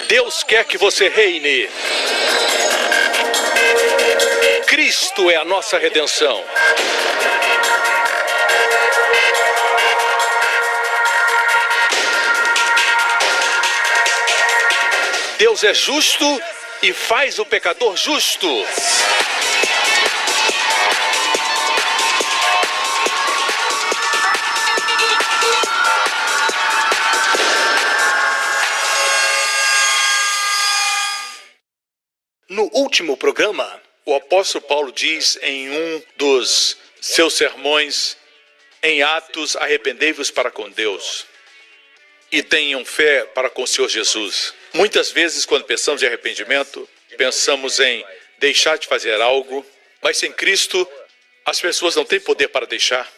Deus quer que você reine. Cristo é a nossa redenção. Deus é justo e faz o pecador justo. No último programa, o apóstolo Paulo diz em um dos seus sermões, em Atos, arrependei-vos para com Deus e tenham fé para com o Senhor Jesus. Muitas vezes, quando pensamos em arrependimento, pensamos em deixar de fazer algo, mas sem Cristo, as pessoas não têm poder para deixar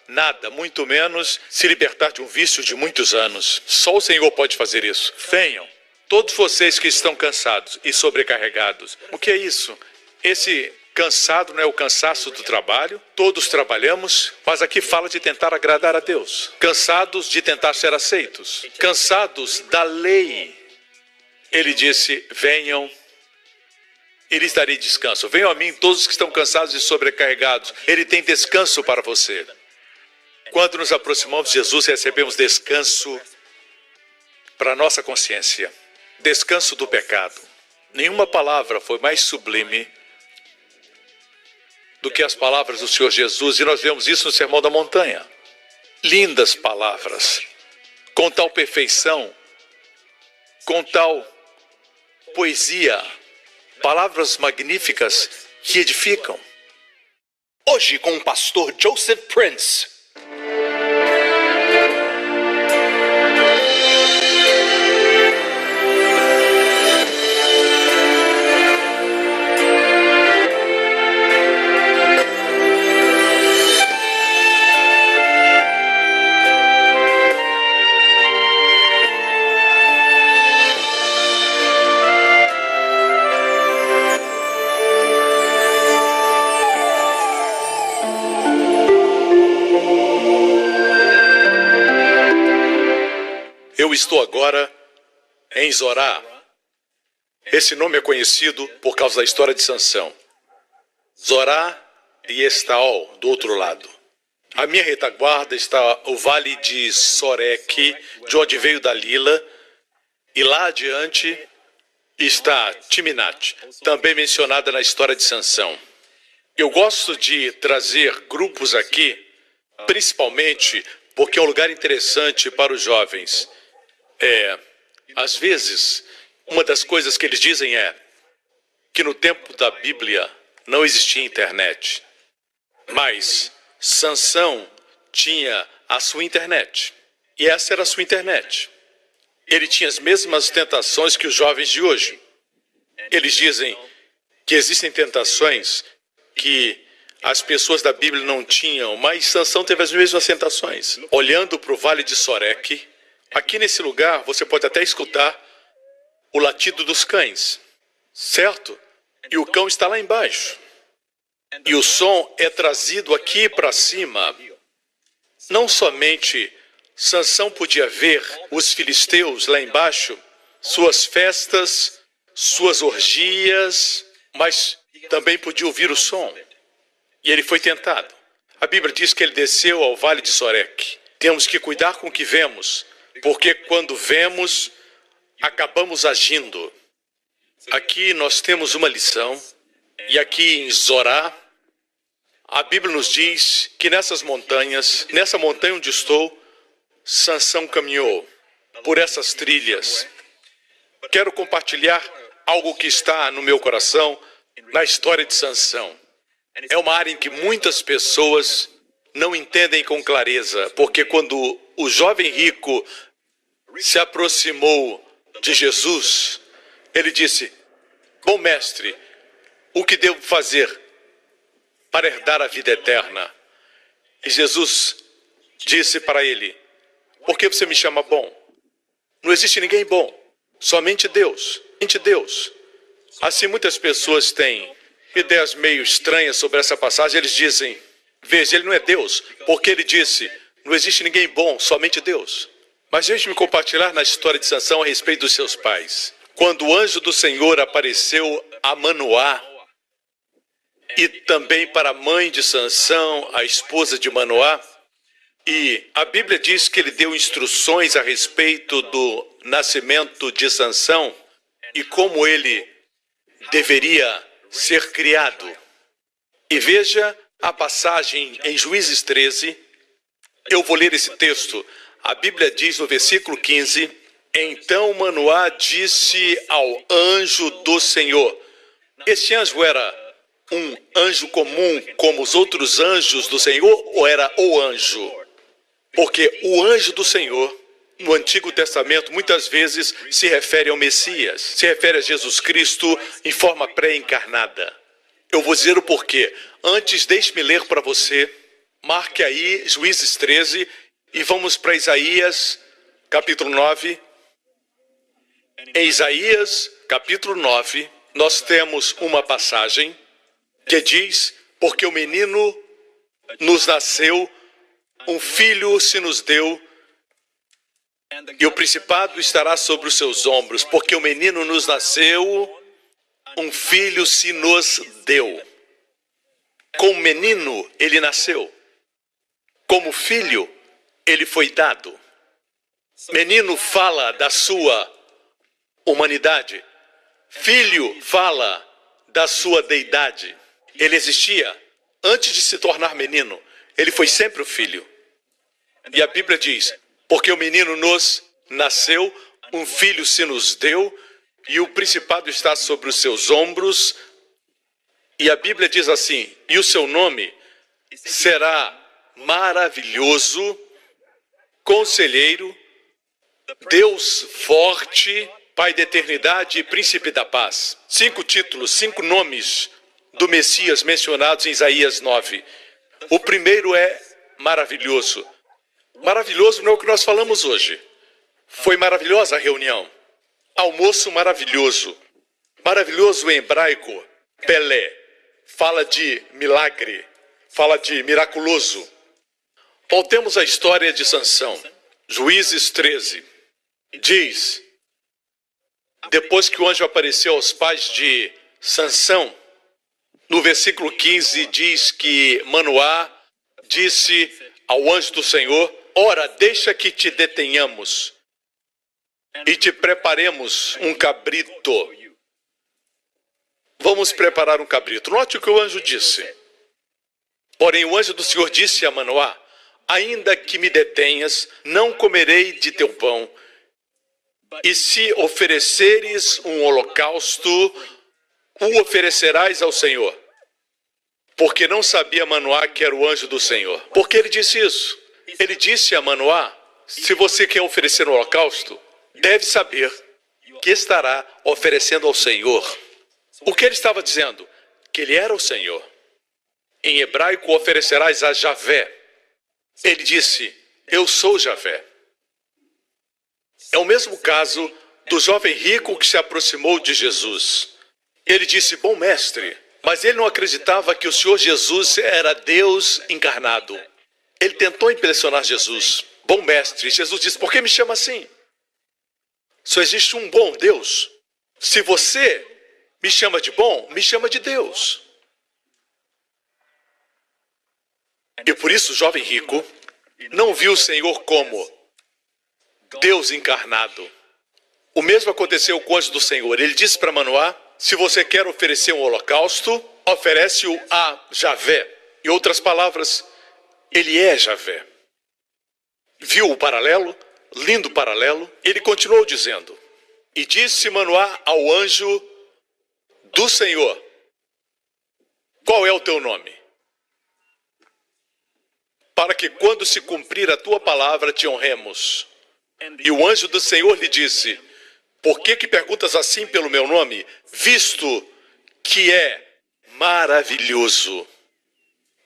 nada, muito menos se libertar de um vício de muitos anos. Só o Senhor pode fazer isso. Venham, todos vocês que estão cansados e sobrecarregados. O que é isso? Esse cansado não é o cansaço do trabalho. Todos trabalhamos, mas aqui fala de tentar agradar a Deus. Cansados de tentar ser aceitos. Cansados da lei. Ele disse, venham e lhes darei descanso. Venham a mim todos os que estão cansados e sobrecarregados. Ele tem descanso para você. Quando nos aproximamos de Jesus, recebemos descanso para a nossa consciência. Descanso do pecado. Nenhuma palavra foi mais sublime do que as palavras do Senhor Jesus, e nós vemos isso no Sermão da Montanha. Lindas palavras, com tal perfeição, com tal poesia, palavras magníficas que edificam. Hoje com o pastor Joseph Prince. Eu estou agora em Zorá. Esse nome é conhecido por causa da história de Sansão. Zorá e Estaol, do outro lado. À minha retaguarda está o vale de Soreque, de onde veio Dalila, e lá adiante está Timinat, também mencionada na história de Sansão. Eu gosto de trazer grupos aqui, principalmente porque é um lugar interessante para os jovens. Às vezes, uma das coisas que eles dizem é que no tempo da Bíblia não existia internet. Mas Sansão tinha a sua internet. E essa era a sua internet. Ele tinha as mesmas tentações que os jovens de hoje. Eles dizem que existem tentações que as pessoas da Bíblia não tinham, mas Sansão teve as mesmas tentações. Olhando para o vale de Soreque, aqui nesse lugar você pode até escutar o latido dos cães, certo? E o cão está lá embaixo. E o som é trazido aqui para cima. Não somente Sansão podia ver os filisteus lá embaixo, suas festas, suas orgias, mas também podia ouvir o som. E ele foi tentado. A Bíblia diz que ele desceu ao vale de Soreque. Temos que cuidar com o que vemos, porque quando vemos, acabamos agindo. Aqui nós temos uma lição, e aqui em Zorá, a Bíblia nos diz que nessas montanhas, nessa montanha onde estou, Sansão caminhou por essas trilhas. Quero compartilhar algo que está no meu coração na história de Sansão. É uma área em que muitas pessoas não entendem com clareza, porque quando o jovem rico se aproximou de Jesus, ele disse, bom mestre, o que devo fazer para herdar a vida eterna? E Jesus disse para ele, por que você me chama bom? Não existe ninguém bom, somente Deus, somente Deus. Assim muitas pessoas têm ideias meio estranhas sobre essa passagem. Eles dizem, veja, ele não é Deus, porque ele disse, não existe ninguém bom, somente Deus. Mas deixe-me compartilhar na história de Sansão a respeito dos seus pais. quando o anjo do Senhor apareceu a Manoá e também para a mãe de Sansão, a esposa de Manoá, e a Bíblia diz que ele deu instruções a respeito do nascimento de Sansão e como ele deveria ser criado. E veja a passagem em Juízes 13, eu vou ler esse texto. A Bíblia diz no versículo 15, então Manoá disse ao anjo do Senhor. Este anjo era um anjo comum como os outros anjos do Senhor ou era o anjo? Porque o anjo do Senhor, no Antigo Testamento, muitas vezes se refere ao Messias, se refere a Jesus Cristo em forma pré-encarnada. Eu vou dizer o porquê. Antes, deixe-me ler para você. Marque aí Juízes 13 e vamos para Isaías, capítulo 9. Em Isaías, capítulo 9, nós temos uma passagem que diz, porque o menino nos nasceu, um filho se nos deu, e o principado estará sobre os seus ombros, porque o menino nos nasceu, um filho se nos deu. Como menino, ele nasceu. Como filho, ele foi dado. Menino fala da sua humanidade. Filho fala da sua deidade. Ele existia antes de se tornar menino. Ele foi sempre o filho. E a Bíblia diz, porque o menino nos nasceu, um filho se nos deu, e o principado está sobre os seus ombros. E a Bíblia diz assim, e o seu nome será maravilhoso, conselheiro, Deus forte, Pai da eternidade e príncipe da paz. 5 títulos, 5 nomes do Messias mencionados em Isaías 9. O primeiro é maravilhoso. Maravilhoso não é o que nós falamos hoje. Foi maravilhosa a reunião. Almoço maravilhoso. Maravilhoso em hebraico, Pelé. Fala de milagre, fala de miraculoso. Voltemos à história de Sansão. Juízes 13. Diz, depois que o anjo apareceu aos pais de Sansão, no versículo 15 diz que Manoá disse ao anjo do Senhor, ora, deixa que te detenhamos e te preparemos um cabrito. Vamos preparar um cabrito. Note o que o anjo disse. Porém, o anjo do Senhor disse a Manoá, ainda que me detenhas, não comerei de teu pão. E se ofereceres um holocausto, o oferecerás ao Senhor. Porque não sabia Manoá que era o anjo do Senhor. Por que ele disse isso? Ele disse a Manoá, se você quer oferecer um holocausto, deve saber que estará oferecendo ao Senhor. O que ele estava dizendo? Que ele era o Senhor. Em hebraico, oferecerás a Javé. Ele disse, eu sou Javé. É o mesmo caso do jovem rico que se aproximou de Jesus. Ele disse, bom mestre, mas ele não acreditava que o Senhor Jesus era Deus encarnado. Ele tentou impressionar Jesus. Bom mestre, Jesus disse, por que me chama assim? Só existe um bom Deus. Se você me chama de bom, me chama de Deus. E por isso o jovem rico não viu o Senhor como Deus encarnado. O mesmo aconteceu com o anjo do Senhor. Ele disse para Manoá, se você quer oferecer um holocausto, oferece-o a Javé. Em outras palavras, ele é Javé. Viu o paralelo? Lindo paralelo. Ele continuou dizendo, e disse Manoá ao anjo do Senhor, qual é o teu nome? Para que quando se cumprir a tua palavra te honremos. E o anjo do Senhor lhe disse, por que perguntas assim pelo meu nome, visto que é maravilhoso?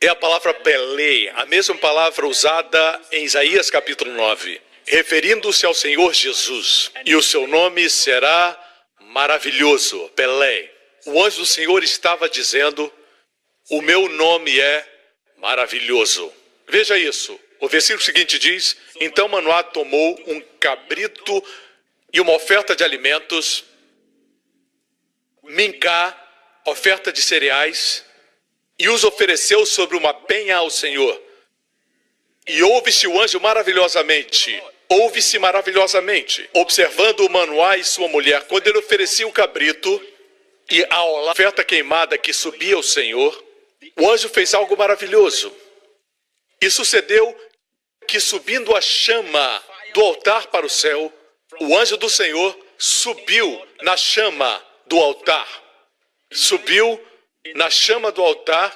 É a palavra Pelé, a mesma palavra usada em Isaías capítulo 9, referindo-se ao Senhor Jesus. E o seu nome será maravilhoso, Pelé. O anjo do Senhor estava dizendo, o meu nome é maravilhoso. Veja isso. O versículo seguinte diz, então Manoá tomou um cabrito e uma oferta de alimentos Mincá, oferta de cereais, e os ofereceu sobre uma penha ao Senhor. E ouve-se o anjo maravilhosamente, observando o Manoá e sua mulher, quando ele oferecia o cabrito e a oferta queimada que subia ao Senhor. O anjo fez algo maravilhoso. E sucedeu que, subindo a chama do altar para o céu, o anjo do Senhor subiu na chama do altar. Subiu na chama do altar,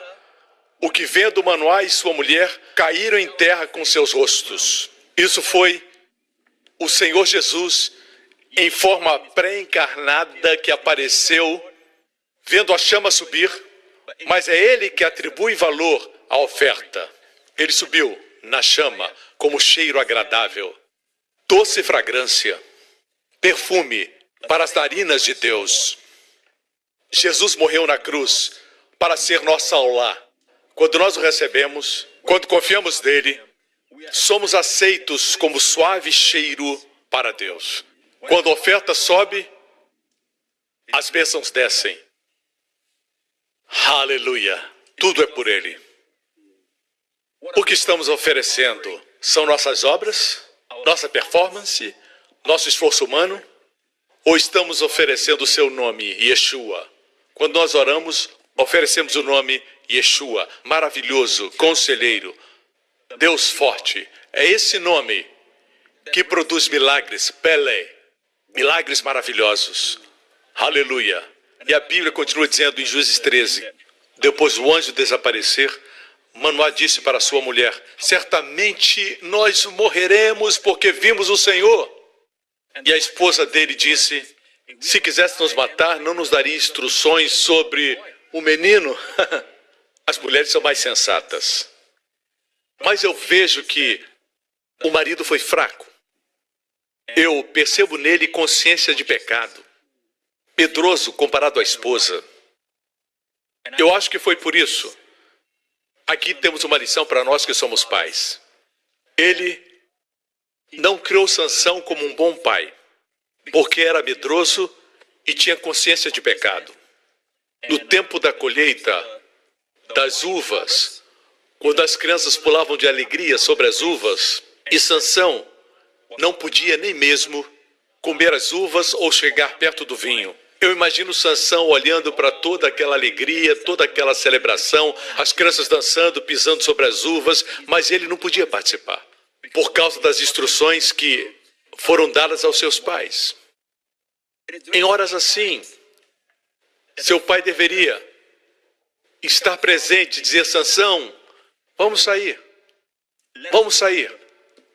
o que vendo Manoá e sua mulher caíram em terra com seus rostos. Isso foi o Senhor Jesus em forma pré-encarnada que apareceu vendo a chama subir, mas é ele que atribui valor à oferta. Ele subiu na chama como cheiro agradável, doce fragrância, perfume para as narinas de Deus. Jesus morreu na cruz para ser nossa aulá. Quando nós o recebemos, quando confiamos nele, somos aceitos como suave cheiro para Deus. Quando a oferta sobe, as bênçãos descem. Aleluia! Tudo é por ele. O que estamos oferecendo são nossas obras, nossa performance, nosso esforço humano? Ou estamos oferecendo o seu nome, Yeshua? Quando nós oramos, oferecemos o nome Yeshua, maravilhoso, conselheiro, Deus forte. É esse nome que produz milagres, Pelé, milagres maravilhosos. Aleluia! E a Bíblia continua dizendo em Juízes 13, depois do anjo desaparecer, Manoá disse para sua mulher, certamente nós morreremos porque vimos o Senhor. E a esposa dele disse, se quisesse nos matar, não nos daria instruções sobre o menino? As mulheres são mais sensatas. Mas eu vejo que o marido foi fraco. Eu percebo nele consciência de pecado. Medroso comparado à esposa. Eu acho que foi por isso. Aqui temos uma lição para nós que somos pais. Ele não criou Sansão como um bom pai, porque era medroso e tinha consciência de pecado. No tempo da colheita das uvas, quando as crianças pulavam de alegria sobre as uvas, e Sansão não podia nem mesmo comer as uvas ou chegar perto do vinho. Eu imagino Sansão olhando para toda aquela alegria, toda aquela celebração, as crianças dançando, pisando sobre as uvas, mas ele não podia participar, por causa das instruções que foram dadas aos seus pais. Em horas assim, seu pai deveria estar presente, dizer, Sansão, vamos sair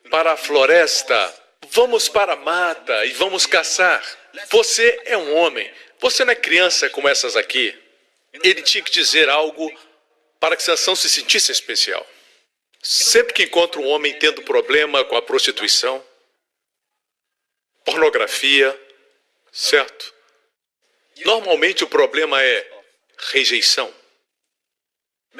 para a floresta, vamos para a mata e vamos caçar. Você é um homem, você não é criança como essas aqui. Ele tinha que dizer algo para que Sansão se sentisse especial. Sempre que encontra um homem tendo problema com a prostituição, pornografia, certo? Normalmente o problema é rejeição.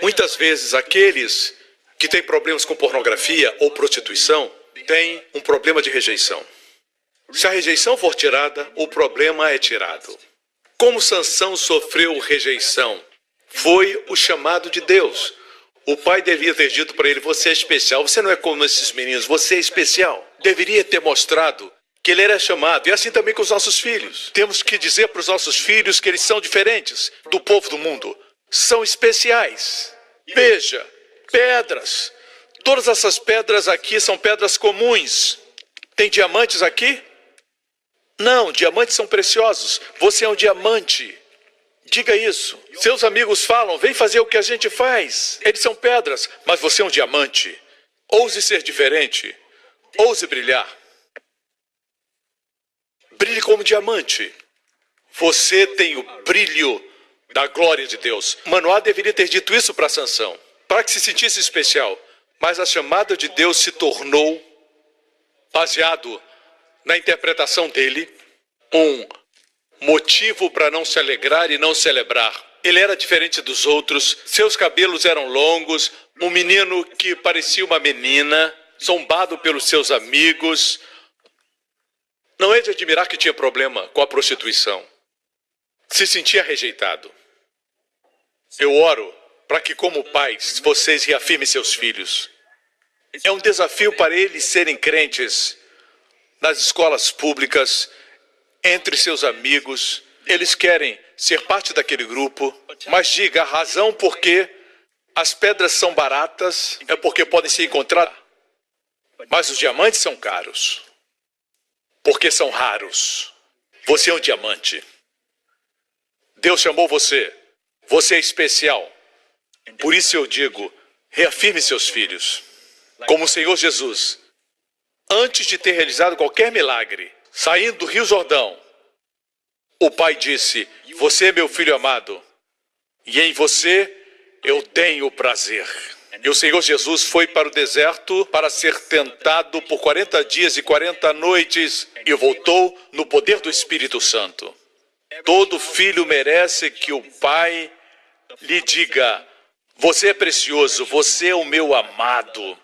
Muitas vezes aqueles que têm problemas com pornografia ou prostituição têm um problema de rejeição. Se a rejeição for tirada, o problema é tirado. Como Sansão sofreu rejeição? Foi o chamado de Deus. O pai devia ter dito para ele, você é especial, você não é como esses meninos, você é especial. Deveria ter mostrado que ele era chamado, e assim também com os nossos filhos. Temos que dizer para os nossos filhos que eles são diferentes do povo do mundo. São especiais. Veja, pedras. Todas essas pedras aqui são pedras comuns. Tem diamantes aqui? Não, diamantes são preciosos. Você é um diamante. Diga isso. Seus amigos falam, vem fazer o que a gente faz. Eles são pedras, mas você é um diamante. Ouse ser diferente. Ouse brilhar. Brilhe como diamante. Você tem o brilho da glória de Deus. Manoá deveria ter dito isso para Sansão, para que se sentisse especial. Mas a chamada de Deus se tornou, baseado na interpretação dele, um motivo para não se alegrar e não celebrar. Ele era diferente dos outros, seus cabelos eram longos, um menino que parecia uma menina, zombado pelos seus amigos. Não é de admirar que tinha problema com a prostituição. se sentia rejeitado. Eu oro para que, como pais, vocês reafirmem seus filhos. É um desafio para eles serem crentes nas escolas públicas, entre seus amigos. Eles querem ser parte daquele grupo, mas diga a razão por que as pedras são baratas é porque podem se encontrar. Mas os diamantes são caros, porque são raros. Você é um diamante. Deus chamou você. Você é especial. Por isso eu digo, reafirme seus filhos. Como o Senhor Jesus, antes de ter realizado qualquer milagre, saindo do Rio Jordão, o Pai disse, você é meu filho amado, e em você eu tenho prazer. E o Senhor Jesus foi para o deserto para ser tentado por 40 dias e 40 noites e voltou no poder do Espírito Santo. Todo filho merece que o Pai lhe diga, você é precioso, você é o meu amado.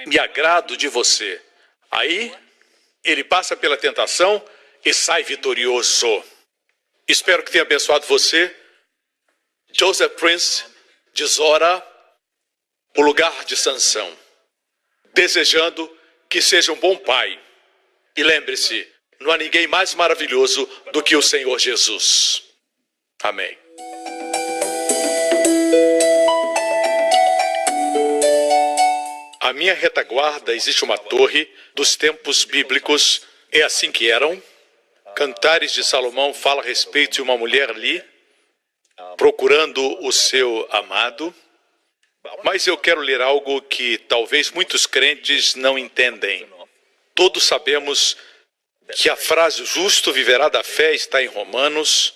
Me agrado de você. Aí, ele passa pela tentação e sai vitorioso. Espero que tenha abençoado você. Joseph Prince, de Zora, o lugar de Sansão. Desejando que seja um bom pai. E lembre-se, não há ninguém mais maravilhoso do que o Senhor Jesus. Amém. À minha retaguarda existe uma torre dos tempos bíblicos. É assim que eram. Cantares de Salomão fala a respeito de uma mulher ali, procurando o seu amado. Mas eu quero ler algo que talvez muitos crentes não entendem. Todos sabemos que a frase o justo viverá da fé está em Romanos.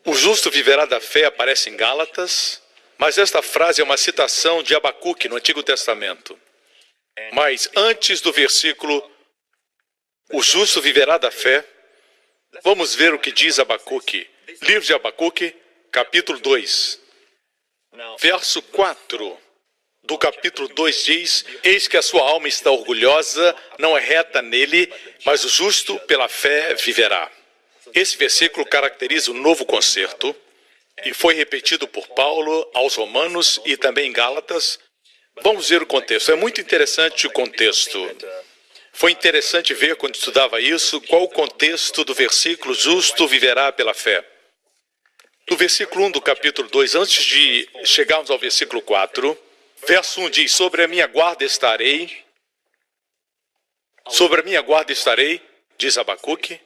O justo viverá da fé aparece em Gálatas. Mas esta frase é uma citação de Abacuque no Antigo Testamento. Mas antes do versículo, o justo viverá da fé, vamos ver o que diz Abacuque. Livro de Abacuque, capítulo 2. Verso 4 do capítulo 2 diz, eis que a sua alma está orgulhosa, não é reta nele, mas o justo pela fé viverá. Esse versículo caracteriza o novo concerto. E foi repetido por Paulo aos Romanos e também em Gálatas. Vamos ver o contexto. É muito interessante o contexto. Foi interessante ver, quando estudava isso, qual o contexto do versículo justo viverá pela fé. No versículo 1 do capítulo 2, antes de chegarmos ao versículo 4, verso 1 diz, sobre a minha guarda estarei, diz Abacuque.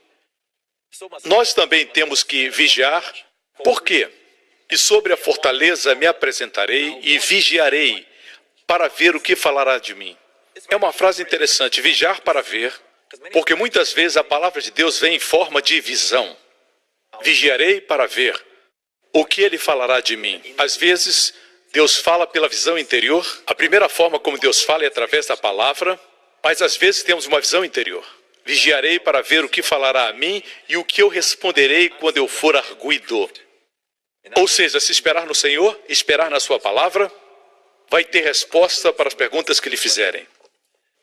Nós também temos que vigiar. Por quê? E sobre a fortaleza me apresentarei e vigiarei para ver o que falará de mim. É uma frase interessante, vigiar para ver, porque muitas vezes a palavra de Deus vem em forma de visão. Vigiarei para ver o que ele falará de mim. Às vezes, Deus fala pela visão interior. A primeira forma como Deus fala é através da palavra, mas às vezes temos uma visão interior. Vigiarei para ver o que falará a mim e o que eu responderei quando eu for arguido. Ou seja, se esperar no Senhor, esperar na sua palavra, vai ter resposta para as perguntas que lhe fizerem.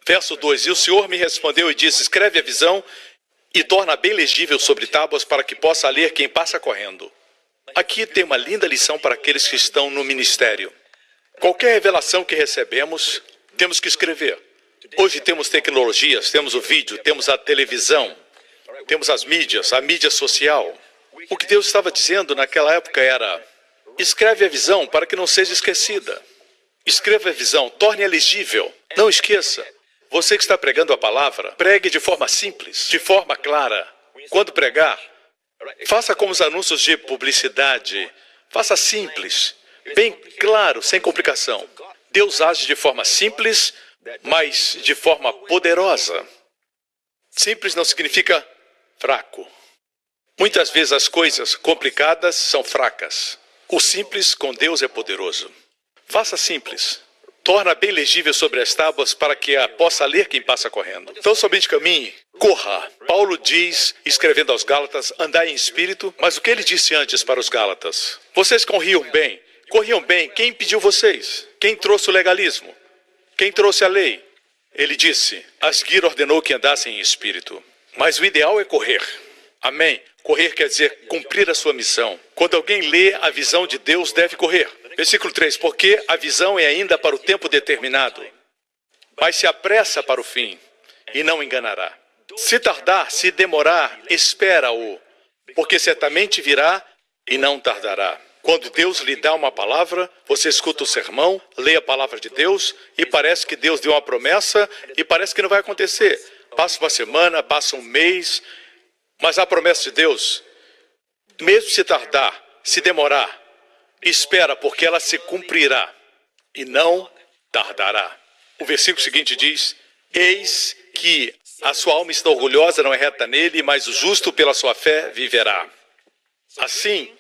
Verso 2, e o Senhor me respondeu e disse, escreve a visão e torna bem legível sobre tábuas para que possa ler quem passa correndo. Aqui tem uma linda lição para aqueles que estão no ministério. Qualquer revelação que recebemos, temos que escrever. Hoje temos tecnologias, temos o vídeo, temos a televisão, temos as mídias, a mídia social. O que Deus estava dizendo naquela época era, escreve a visão para que não seja esquecida. Escreva a visão, torne-a legível. Não esqueça, você que está pregando a palavra, pregue de forma simples, de forma clara. Quando pregar, faça como os anúncios de publicidade. Faça simples, bem claro, sem complicação. Deus age de forma simples, mas de forma poderosa. Simples não significa fraco. Muitas vezes as coisas complicadas são fracas. O simples com Deus é poderoso. Faça simples. Torna bem legível sobre as tábuas para que a possa ler quem passa correndo. Então somente caminhe, corra. Paulo diz, escrevendo aos Gálatas, andai em espírito. Mas o que ele disse antes para os Gálatas? Vocês corriam bem. Quem impediu vocês? Quem trouxe o legalismo? Quem trouxe a lei? Ele disse, a seguir ordenou que andassem em espírito. Mas o ideal é correr. Amém? Correr quer dizer cumprir a sua missão. Quando alguém lê a visão de Deus, deve correr. Versículo 3, porque a visão é ainda para o tempo determinado, mas se apressa para o fim e não enganará. Se tardar, se demorar, espera-o, porque certamente virá e não tardará. Quando Deus lhe dá uma palavra, você escuta o sermão, lê a palavra de Deus e parece que Deus deu uma promessa e parece que não vai acontecer. Passa uma semana, passa um mês, mas a promessa de Deus, mesmo se tardar, se demorar, espera, porque ela se cumprirá e não tardará. O versículo seguinte diz: eis que a sua alma está orgulhosa, não é reta nele, mas o justo pela sua fé viverá. Assim,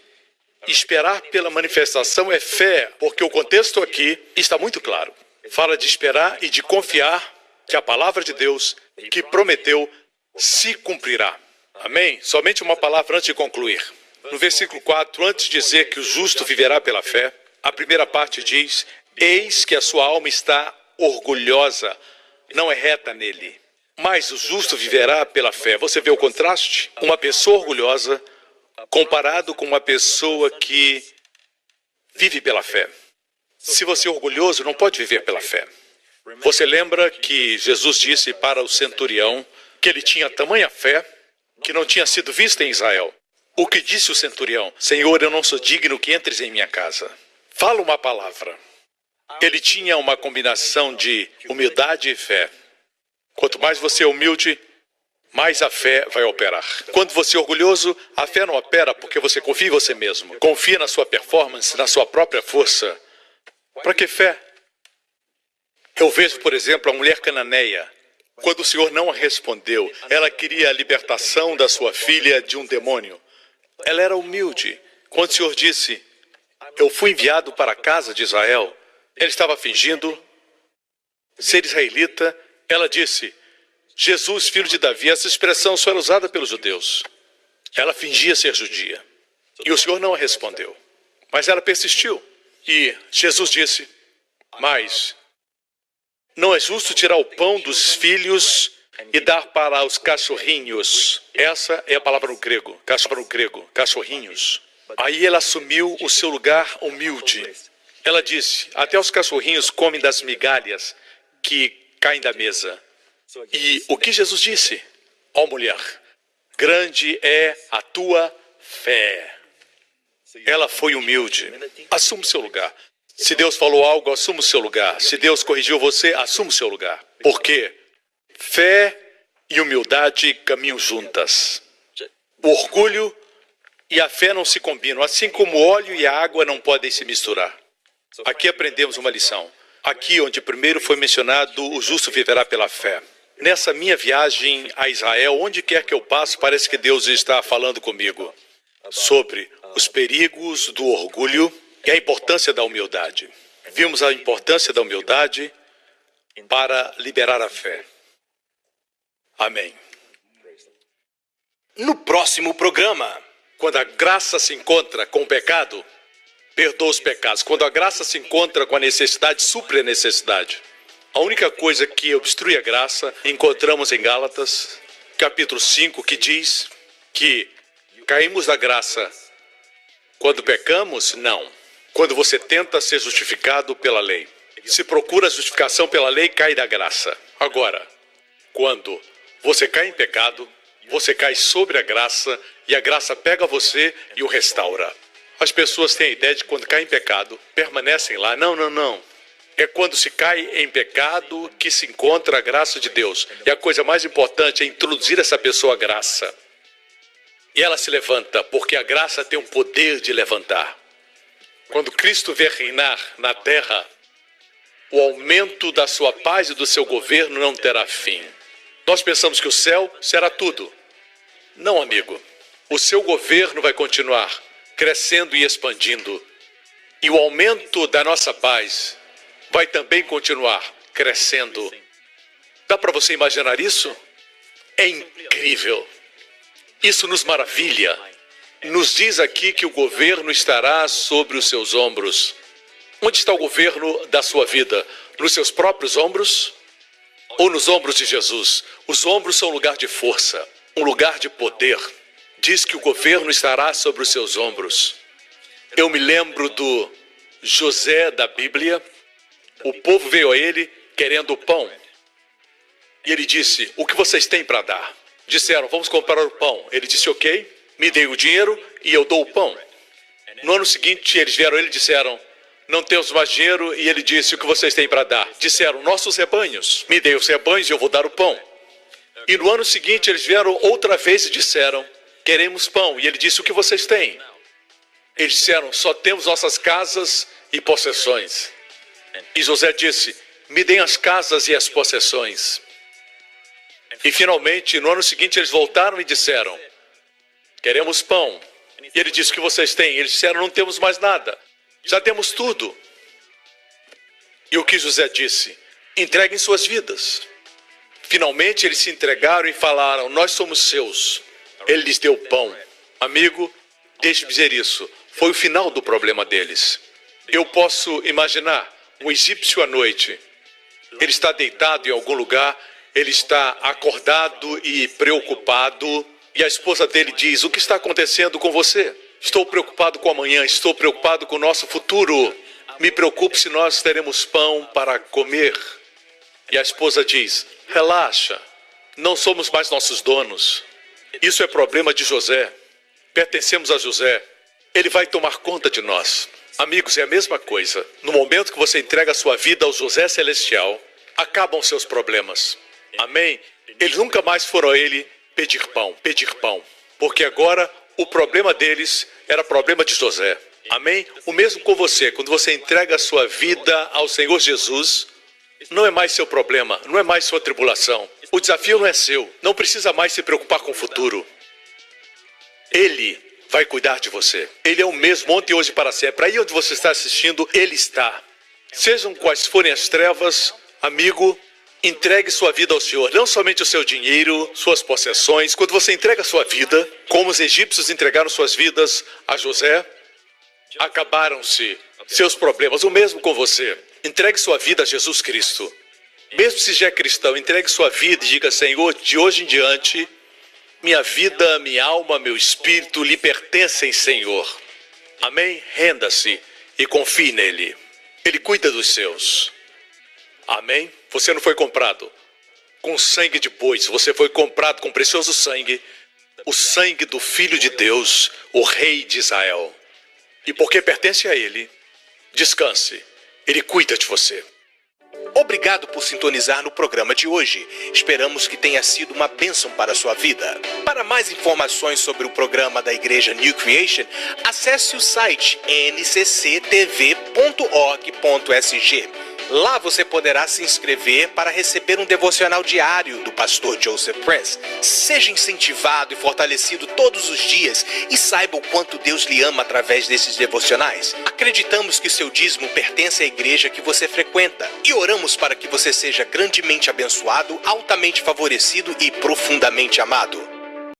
esperar pela manifestação é fé, porque o contexto aqui está muito claro. Fala de esperar e de confiar que a palavra de Deus, que prometeu, se cumprirá. Amém? Somente uma palavra antes de concluir. No versículo 4, antes de dizer que o justo viverá pela fé, a primeira parte diz: eis que a sua alma está orgulhosa, não é reta nele, mas o justo viverá pela fé. Você vê o contraste? Uma pessoa orgulhosa comparado com uma pessoa que vive pela fé. Se você é orgulhoso, não pode viver pela fé. Você lembra que Jesus disse para o centurião que ele tinha tamanha fé que não tinha sido vista em Israel. O que disse o centurião? Senhor, eu não sou digno que entres em minha casa. Fala uma palavra. Ele tinha uma combinação de humildade e fé. Quanto mais você é humilde, mais a fé vai operar. Quando você é orgulhoso, a fé não opera porque você confia em você mesmo. Confia na sua performance, na sua própria força. Para que fé? Eu vejo, por exemplo, a mulher cananeia. Quando o Senhor não a respondeu, ela queria a libertação da sua filha de um demônio. Ela era humilde. Quando o Senhor disse: eu fui enviado para a casa de Israel, ele estava fingindo ser israelita. Ela disse: Jesus, filho de Davi. Essa expressão só era usada pelos judeus. Ela fingia ser judia. E o Senhor não a respondeu. Mas ela persistiu. E Jesus disse: mas não é justo tirar o pão dos filhos e dar para os cachorrinhos. Essa é a palavra no grego, cachorrinhos. Aí ela assumiu o seu lugar humilde. Ela disse: até os cachorrinhos comem das migalhas que caem da mesa. E o que Jesus disse? Ó mulher, grande é a tua fé. Ela foi humilde. Assuma o seu lugar. Se Deus falou algo, assuma o seu lugar. Se Deus corrigiu você, assuma o seu lugar. Porque fé e humildade caminham juntas. O orgulho e a fé não se combinam, assim como o óleo e a água não podem se misturar. Aqui aprendemos uma lição. Aqui onde primeiro foi mencionado, o justo viverá pela fé. Nessa minha viagem a Israel, onde quer que eu passe, parece que Deus está falando comigo sobre os perigos do orgulho e a importância da humildade. Vimos a importância da humildade para liberar a fé. Amém. No próximo programa, quando a graça se encontra com o pecado, perdoa os pecados. Quando a graça se encontra com a necessidade, supre a necessidade. A única coisa que obstrui a graça, encontramos em Gálatas, capítulo 5, que diz que caímos da graça quando pecamos? Não. Quando você tenta ser justificado pela lei. Se procura justificação pela lei, cai da graça. Agora, quando você cai em pecado, você cai sobre a graça e a graça pega você e o restaura. As pessoas têm a ideia de que quando caem em pecado, permanecem lá. Não, não, não. É quando se cai em pecado que se encontra a graça de Deus. E a coisa mais importante é introduzir essa pessoa à graça. E ela se levanta, porque a graça tem o poder de levantar. Quando Cristo vier reinar na terra, o aumento da sua paz e do seu governo não terá fim. Nós pensamos que o céu será tudo. Não, amigo. O seu governo vai continuar crescendo e expandindo. E o aumento da nossa paz vai também continuar crescendo. Dá para você imaginar isso? É incrível. Isso nos maravilha. Nos diz aqui que o governo estará sobre os seus ombros. Onde está o governo da sua vida? Nos seus próprios ombros? Ou nos ombros de Jesus? Os ombros são um lugar de força, um lugar de poder. diz que o governo estará sobre os seus ombros. Eu me lembro do José da Bíblia. O povo veio a ele querendo pão. E ele disse, o que vocês têm para dar? Disseram, vamos comprar o pão. Ele disse, ok, me dê o dinheiro e eu dou o pão. No ano seguinte, eles vieram a ele e disseram, não temos mais dinheiro. E ele disse, o que vocês têm para dar? Disseram, nossos rebanhos. Me dê os rebanhos e eu vou dar o pão. E no ano seguinte, eles vieram outra vez e disseram, queremos pão. E ele disse, o que vocês têm? Eles disseram, só temos nossas casas e possessões. E José disse, me deem as casas e as possessões. E finalmente, no ano seguinte, eles voltaram e disseram, queremos pão. E ele disse, o que vocês têm? Eles disseram, não temos mais nada. Já temos tudo. E o que José disse? Entreguem suas vidas. Finalmente, eles se entregaram e falaram, nós somos seus. Ele lhes deu pão. Amigo, deixe-me dizer isso. Foi o final do problema deles. Eu posso imaginar um egípcio à noite. Ele está deitado em algum lugar, ele está acordado e preocupado. E a esposa dele diz, o que está acontecendo com você? Estou preocupado com amanhã, estou preocupado com o nosso futuro. Me preocupo se nós teremos pão para comer. E a esposa diz, relaxa, não somos mais nossos donos. Isso é problema de José. Pertencemos a José. Ele vai tomar conta de nós. Amigos, é a mesma coisa. No momento que você entrega a sua vida ao José Celestial, acabam seus problemas. Amém? Eles nunca mais foram a ele pedir pão. Porque agora o problema deles era problema de José. Amém? O mesmo com você. Quando você entrega a sua vida ao Senhor Jesus, não é mais seu problema, não é mais sua tribulação. O desafio não é seu. Não precisa mais se preocupar com o futuro. Ele vai cuidar de você. Ele é o mesmo ontem, hoje e para sempre. Aí onde você está assistindo, Ele está. Sejam quais forem as trevas, amigo, entregue sua vida ao Senhor. Não somente o seu dinheiro, suas possessões. Quando você entrega a sua vida, como os egípcios entregaram suas vidas a José, acabaram-se seus problemas. O mesmo com você. Entregue sua vida a Jesus Cristo. Mesmo se já é cristão, entregue sua vida e diga, Senhor, de hoje em diante, minha vida, minha alma, meu espírito lhe pertencem, Senhor. Amém? Renda-se e confie nele. Ele cuida dos seus. Amém? Você não foi comprado com sangue de bois. Você foi comprado com precioso sangue. O sangue do Filho de Deus, o Rei de Israel. E porque pertence a ele, descanse. Ele cuida de você. Obrigado por sintonizar no programa de hoje. Esperamos que tenha sido uma bênção para a sua vida. Para mais informações sobre o programa da Igreja New Creation, acesse o site ncctv.org.sg. Lá você poderá se inscrever para receber um devocional diário do pastor Joseph Prince. Seja incentivado e fortalecido todos os dias e saiba o quanto Deus lhe ama através desses devocionais. Acreditamos que seu dízimo pertence à igreja que você frequenta e oramos para que você seja grandemente abençoado, altamente favorecido e profundamente amado.